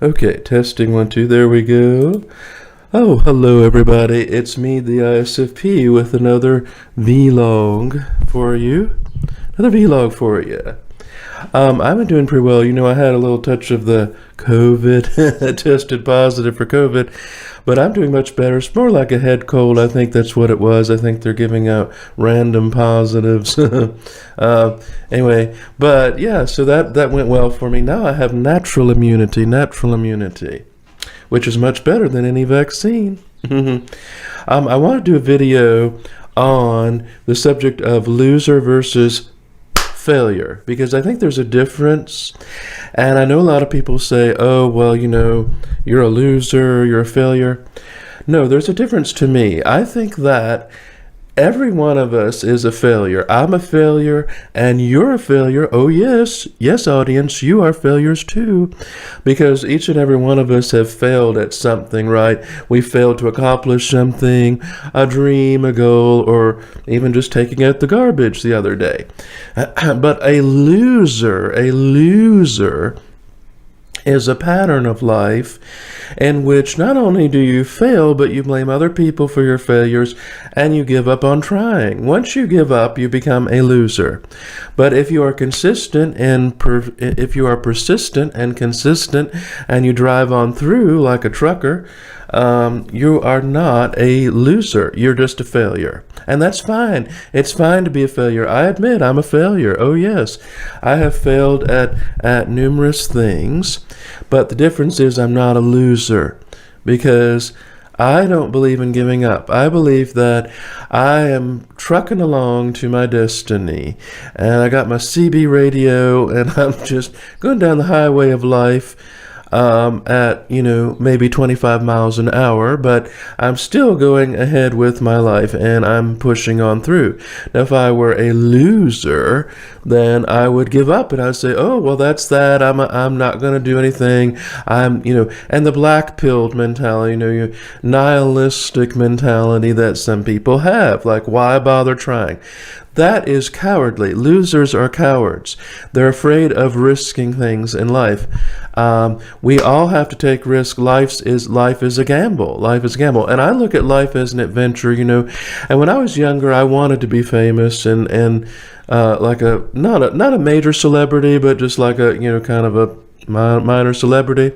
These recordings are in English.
Okay, testing 1, 2, there we go. Oh, hello everybody. It's me, the ISFP, with another vlog for you. Another vlog for you. I've been doing pretty well. I had a little touch of the COVID, tested positive for COVID, but I'm doing much better. It's more like a head cold. I think that's what it was. I think they're giving out random positives. Anyway, but yeah, so that went well for me. Now I have natural immunity, which is much better than any vaccine. I want to do a video on the subject of loser versus failure, because I think there's a difference. And I know a lot of people say, oh, well, you're a loser, you're a failure. No, there's a difference to me. I think that every one of us is a failure. I'm a failure and you're a failure. Oh, yes. Yes, audience, you are failures too. Because each and every one of us have failed at something, right? We failed to accomplish something, a dream, a goal, or even just taking out the garbage the other day. But a loser is a pattern of life in which not only do you fail, but you blame other people for your failures and you give up on trying. Once you give up, you become a loser. But if you are consistent and if you are persistent and consistent and you drive on through like a trucker, you are not a loser. You're just a failure. And that's fine. It's fine to be a failure. I admit I'm a failure. Oh, yes. I have failed at numerous things. But the difference is I'm not a loser, because I don't believe in giving up. I believe that I am trucking along to my destiny. And I got my CB radio and I'm just going down the highway of life at maybe 25 miles an hour, but I'm still going ahead with my life and I'm pushing on through. Now, if I were a loser, then I would give up and I'd say, oh, well, that's that. I'm not going to do anything. And the black pilled mentality, nihilistic mentality that some people have, like, why bother trying? That is cowardly. Losers are cowards. They're afraid of risking things in life. We all have to take risks. Life is a gamble. Life is a gamble. And I look at life as an adventure, And when I was younger, I wanted to be famous and like not a major celebrity, but just like a, kind of a minor celebrity.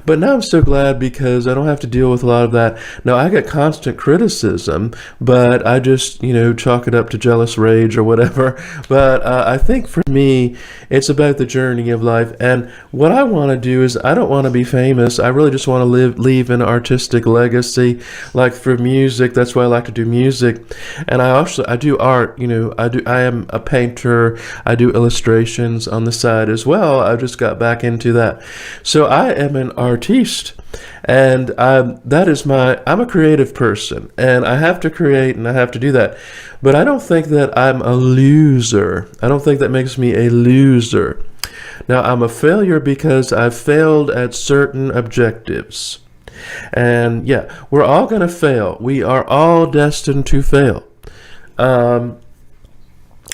But now I'm so glad because I don't have to deal with a lot of that. Now, I get constant criticism, but I just, chalk it up to jealous rage or whatever. But I think for me, it's about the journey of life. And what I want to do is I don't want to be famous. I really just want to leave an artistic legacy. Like for music, that's why I like to do music. And I do art, I am a painter. I do illustrations on the side as well. I just got back into that. So I am an artiste, and I'm a creative person, and I have to create and I have to do that. But I don't think that I'm a loser. I don't think that makes me a loser. Now, I'm a failure because I've failed at certain objectives. And yeah, we're all going to fail. We are all destined to fail. And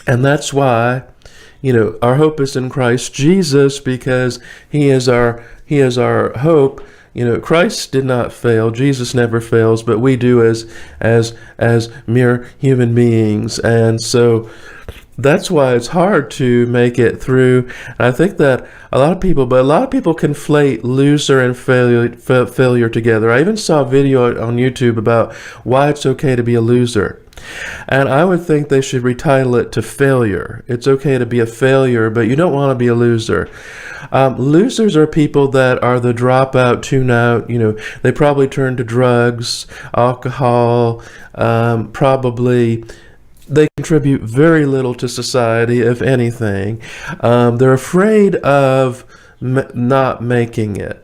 that's why our hope is in Christ Jesus, because he is our hope. Christ did not fail. Jesus never fails, but we do as mere human beings. And so that's why it's hard to make it through. And I think that a lot of people conflate loser and failure together. I even saw a video on YouTube about why it's okay to be a loser. And I would think they should retitle it to failure. It's okay to be a failure, but you don't want to be a loser. Losers are people that are the dropout, tune out. They probably turn to drugs, alcohol, probably. They contribute very little to society, if anything. They're afraid of not making it.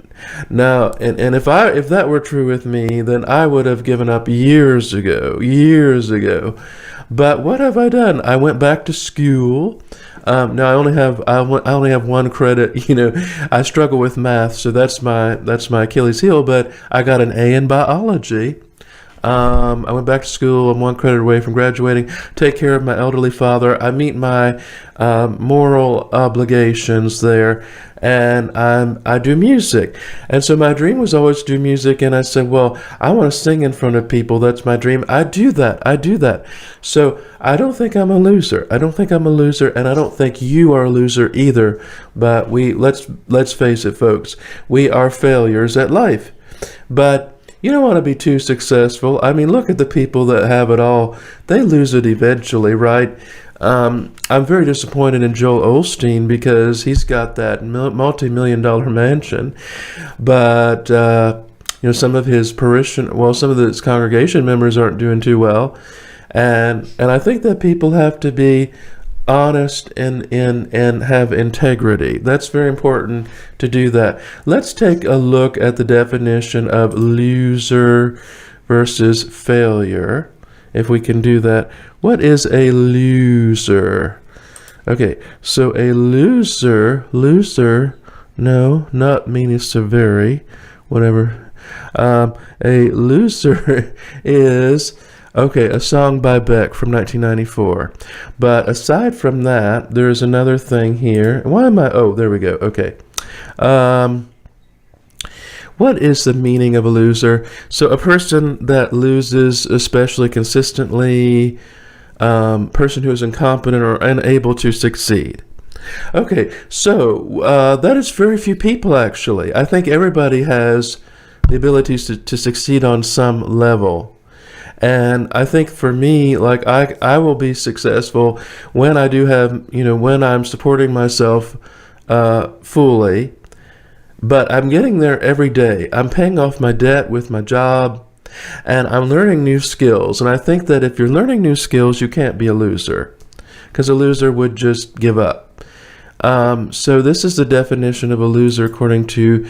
Now, and if that were true with me, then I would have given up years ago. But what have I done? I went back to school. Now I only have one credit. I struggle with math, so that's my Achilles heel. But I got an A in biology. I went back to school. I'm 1 credit away from graduating. Take care of my elderly father. I meet my moral obligations there, and I do music. And so my dream was always to do music, and I said, well, I want to sing in front of people. That's my dream. I do that. So I don't think I'm a loser. And I don't think you are a loser either. But let's face it, folks. We are failures at life. But you don't want to be too successful. I mean, look at the people that have it all. They lose it eventually, right? I'm very disappointed in Joel Osteen because he's got that multi-million-dollar mansion, but some of his some of his congregation members aren't doing too well, and I think that people have to be honest and have integrity. That's very important to do that. Let's take a look at the definition of loser versus failure. If we can do that. What is a loser? Okay, so a loser, no, not meaning so very, whatever. A loser is, okay, a song by Beck from 1994. But aside from that, there's another thing here. Why am I, oh, there we go, okay. What is the meaning of a loser? So a person that loses, especially consistently, person who is incompetent or unable to succeed. Okay, so that is very few people actually. I think everybody has the abilities to succeed on some level. And I think for me, like I will be successful when I do have, when I'm supporting myself fully. But I'm getting there every day. I'm paying off my debt with my job, and I'm learning new skills. And I think that if you're learning new skills, you can't be a loser, because a loser would just give up. So this is the definition of a loser according to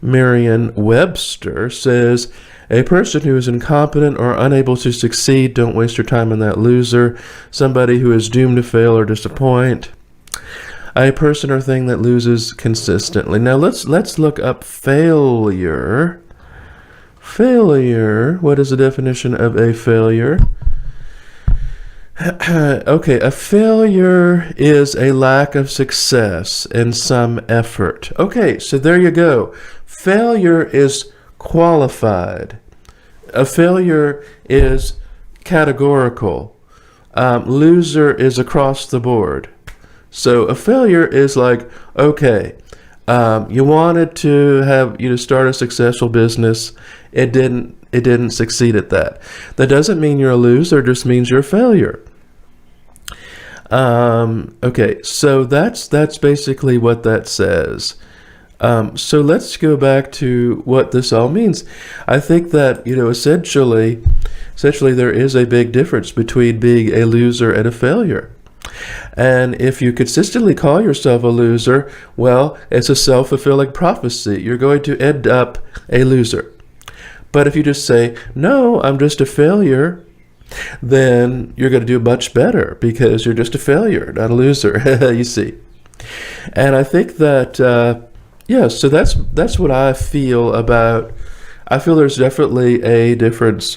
Merriam-Webster. Says, a person who is incompetent or unable to succeed. Don't waste your time on that loser. Somebody who is doomed to fail or disappoint. A person or thing that loses consistently. Now let's look up failure. Failure. What is the definition of a failure? Okay, a failure is a lack of success in some effort. Okay, so there you go. Failure is qualified. A failure is categorical. Loser is across the board. So a failure is like, okay, you wanted to start a successful business. It didn't succeed at that. That doesn't mean you're a loser. It just means you're a failure. Okay, so that's basically what that says. So let's go back to what this all means. I think that, essentially there is a big difference between being a loser and a failure. And if you consistently call yourself a loser, well, it's a self-fulfilling prophecy. You're going to end up a loser. But if you just say, no, I'm just a failure, then you're going to do much better because you're just a failure, not a loser, you see. And I think that, so that's what I feel about. I feel there's definitely a difference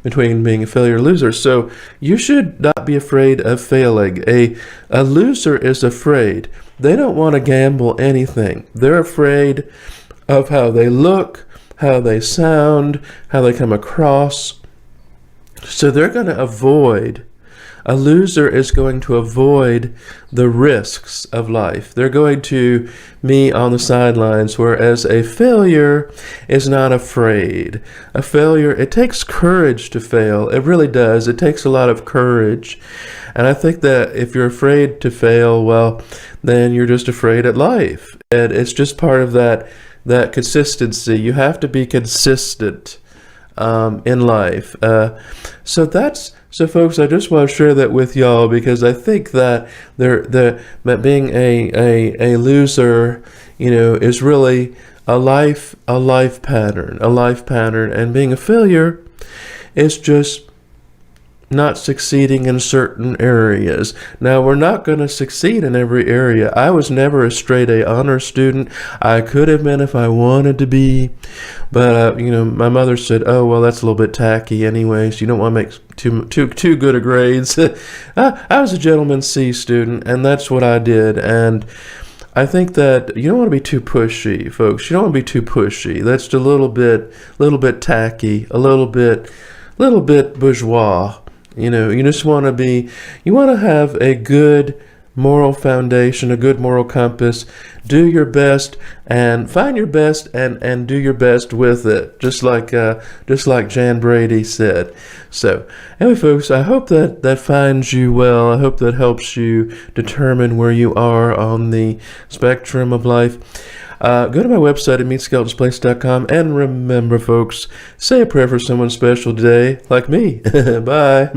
between being a failure and a loser. So you should not be afraid of failing. A loser is afraid. They don't want to gamble anything. They're afraid of how they look, how they sound, how they come across. So they're going to avoid. A loser is going to avoid the risks of life. They're going to be on the sidelines, whereas a failure is not afraid. A failure, it takes courage to fail. It really does. It takes a lot of courage. And I think that if you're afraid to fail, well, then you're just afraid at life. And it's just part of that consistency. You have to be consistent in life. So folks, I just want to share that with y'all because I think that that being a loser, is really a life pattern, and being a failure is just not succeeding in certain areas. Now, we're not going to succeed in every area. I was never a straight A honor student. I could have been if I wanted to be. But my mother said, "Oh well, that's a little bit tacky, anyways. You don't want to make too good of grades." I was a gentleman C student, and that's what I did. And I think that you don't want to be too pushy, folks. You don't want to be too pushy. That's a little bit tacky, a little bit bourgeois. You just you want to have a good moral foundation, a good moral compass. Do your best and find your best and do your best with it. Just like Jan Brady said. So anyway, folks, I hope that finds you well. I hope that helps you determine where you are on the spectrum of life. Go to my website at meetskeletonsplace.com, and remember, folks, say a prayer for someone special today, like me. Bye.